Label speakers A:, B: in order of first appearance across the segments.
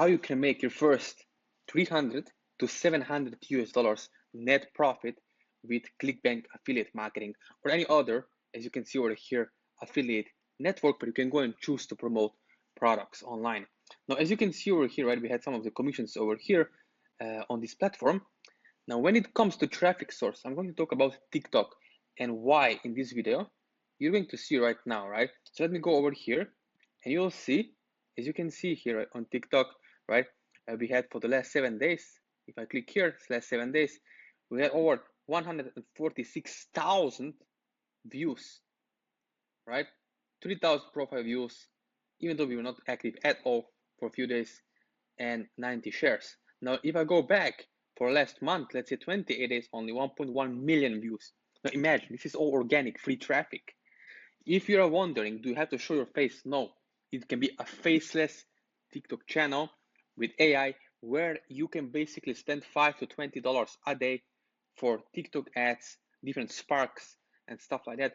A: how you can make your first 300 to 700 US dollars net profit with ClickBank affiliate marketing or any other, as you can see over here, affiliate network, but you can go and choose to promote products online. Now, as you can see over here, right, we had some of the commissions over here on this platform. Now, when it comes to traffic source, I'm going to talk about TikTok and why in this video. You're going to see right now, right? So let me go over here and you'll see, as you can see here right, on TikTok, right? We had for the last 7 days, if I click here, last 7 days, we had over 146,000 views, right? 3,000 profile views, even though we were not active at all for a few days, and 90 shares. Now, if I go back for last month, let's say 28 days, only 1.1 million views. Now imagine, this is all organic, free traffic. If you are wondering, do you have to show your face? No, it can be a faceless TikTok channel with AI where you can basically spend $5 to $20 a day for TikTok ads, different sparks and stuff like that.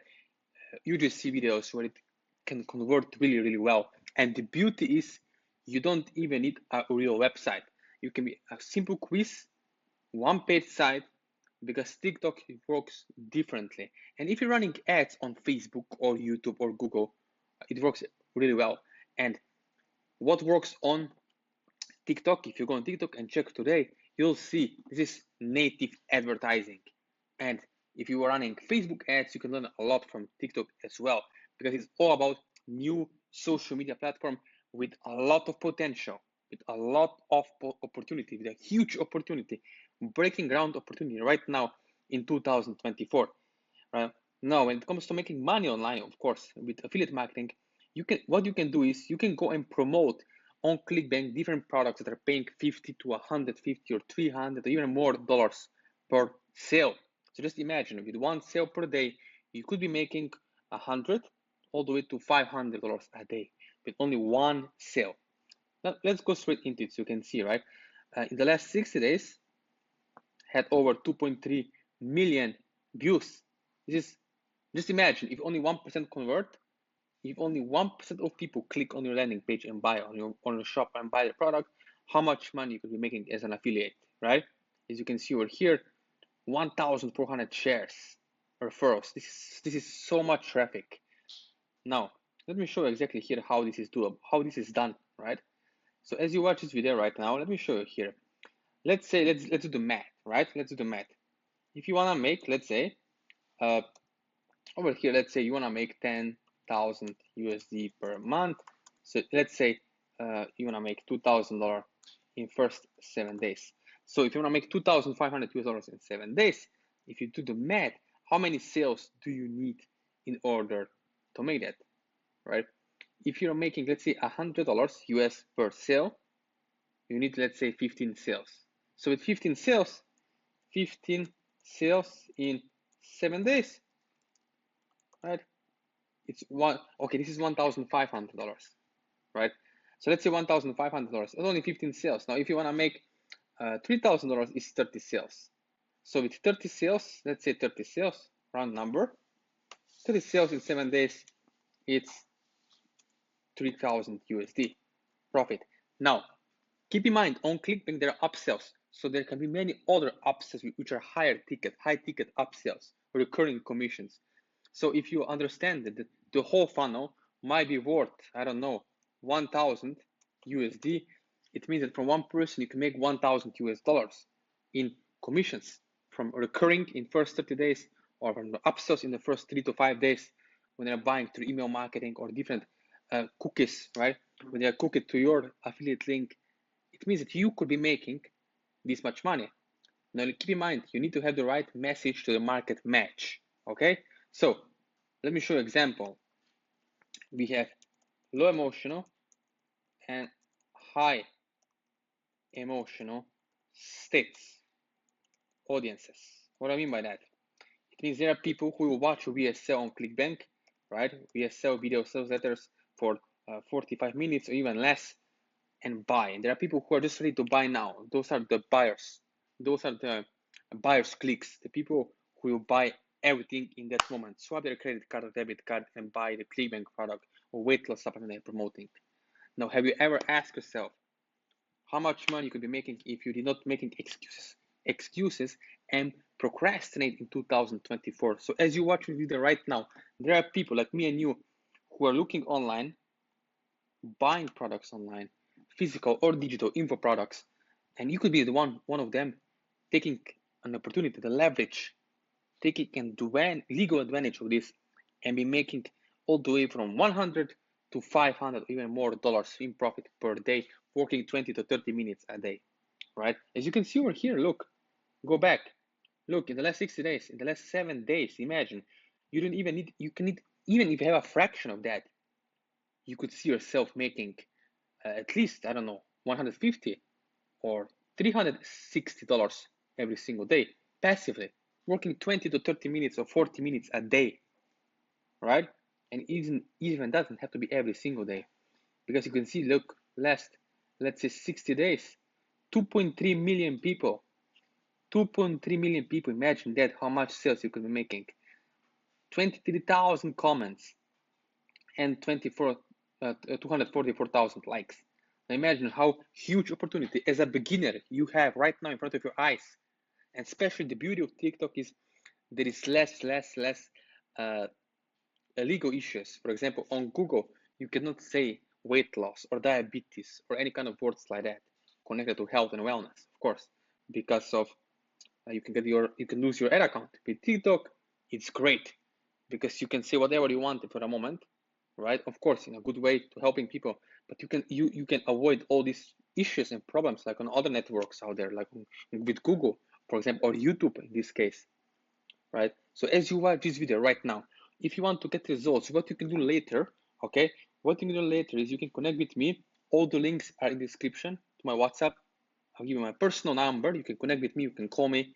A: You just see videos where it can convert really, really well. And the beauty is you don't even need a real website. You can be a simple quiz, one-page site, because TikTok works differently. And if you're running ads on Facebook or YouTube or Google, it works really well. And what works on TikTok, if you go on TikTok and check today, you'll see this is native advertising. And if you are running Facebook ads, you can learn a lot from TikTok as well, because it's all about new social media platform with a lot of potential, with a lot of opportunity, with a huge opportunity, breaking ground opportunity right now in 2024. Right? Now, when it comes to making money online, of course, with affiliate marketing, what you can do is you can go and promote on ClickBank different products that are paying 50 to 150 or 300 or even more dollars per sale. So just imagine with one sale per day, you could be making 100 all the way to $500 a day with only one sale. Now let's go straight into it so you can see, right? In the last 60 days, had over 2.3 million views. This is, just imagine if only 1% convert, if only 1% of people click on your landing page and buy on your shop and buy the product, how much money you could be making as an affiliate, right? As you can see over here, 1,400 shares referrals. This is so much traffic. Now, let me show you exactly here how this is doable, how this is done, right? So as you watch this video right now, let me show you here. Let's say let's do the math, right? Let's do the math. If you wanna make, let's say, over here, let's say you wanna make 10,000 USD per month. So let's say you wanna make $2,000 in first 7 days. So if you wanna make 2,500 US dollars in 7 days, if you do the math, how many sales do you need in order to make that, right? If you're making, let's say, $100 US per sale, you need, let's say, 15 sales. So with 15 sales in 7 days, right? It's one, okay, this is $1,500, right? So let's say $1,500, it's only 15 sales. Now, if you wanna make $3,000 is 30 sales. So with 30 sales, let's say 30 sales, round number, 30 sales in 7 days, it's 3,000 USD profit. Now, keep in mind, on ClickBank, there are upsells. So there can be many other upsells which are high ticket upsells, recurring commissions. So if you understand that the whole funnel might be worth, I don't know, 1,000 USD, it means that from one person you can make 1,000 US dollars in commissions from recurring in first 30 days or from the upsells in the first 3 to 5 days when they're buying through email marketing or different cookies, right? When they are cooked to your affiliate link, it means that you could be making this much money. Now, keep in mind, you need to have the right message to the market match, okay? So, let me show you an example. We have low emotional and high emotional states, audiences. What do I mean by that? It means there are people who will watch VSL on ClickBank, right? VSL video sales letters for 45 minutes or even less and buy. And there are people who are just ready to buy now. Those are the buyers. Those are the buyers clicks, the people who will buy everything in that moment. Swap their credit card or debit card and buy the ClickBank product or weight loss supplement they're promoting. Now, have you ever asked yourself, how much money you could be making if you did not making excuses and procrastinate in 2024. So as you watch this video right now, there are people like me and you who are looking online, buying products online, physical or digital info products, and you could be the one of them taking an opportunity to leverage, taking legal advantage of this, and be making all the way from 100 to 500 even more dollars in profit per day, working 20 to 30 minutes a day, right? As you can see over here, look, go back, look, in the last 60 days, in the last 7 days, imagine, you don't even need, you can need, even if you have a fraction of that, you could see yourself making at least, I don't know, 150 or $360 every single day passively, working 20 to 30 minutes or 40 minutes a day, right? And even doesn't have to be every single day, because you can see, look, last, let's say 60 days, 2.3 million people, 2.3 million people, imagine that, how much sales you could be making, 23,000 comments, and 244,000 likes. Now imagine how huge opportunity as a beginner you have right now in front of your eyes. And especially the beauty of TikTok is there is less legal issues. For example, on Google, you cannot say weight loss or diabetes or any kind of words like that connected to health and wellness, of course, because of you can lose your ad account. With TikTok, it's great because you can say whatever you want for a moment, right? Of course, in a good way to helping people, but you can avoid all these issues and problems like on other networks out there, like with Google, for example, or YouTube in this case, right? So as you watch this video right now, if you want to get results, what you can do later, okay? What you can do later is you can connect with me. All the links are in the description to my WhatsApp. I'll give you my personal number. You can connect with me. You can call me,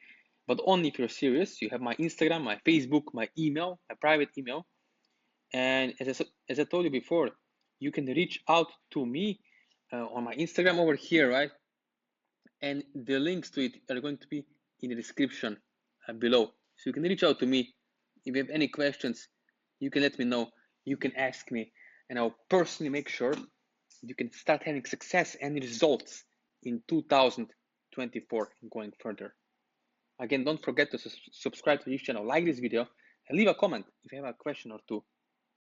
A: but only if you're serious. You have my Instagram, my Facebook, my email, my private email. And as I told you before, you can reach out to me on my Instagram over here, right? And the links to it are going to be in the description below. So you can reach out to me. If you have any questions, you can let me know. You can ask me, and I'll personally make sure you can start having success and results in 2024 and going further. Again, don't forget to subscribe to this channel, like this video, and leave a comment if you have a question or two.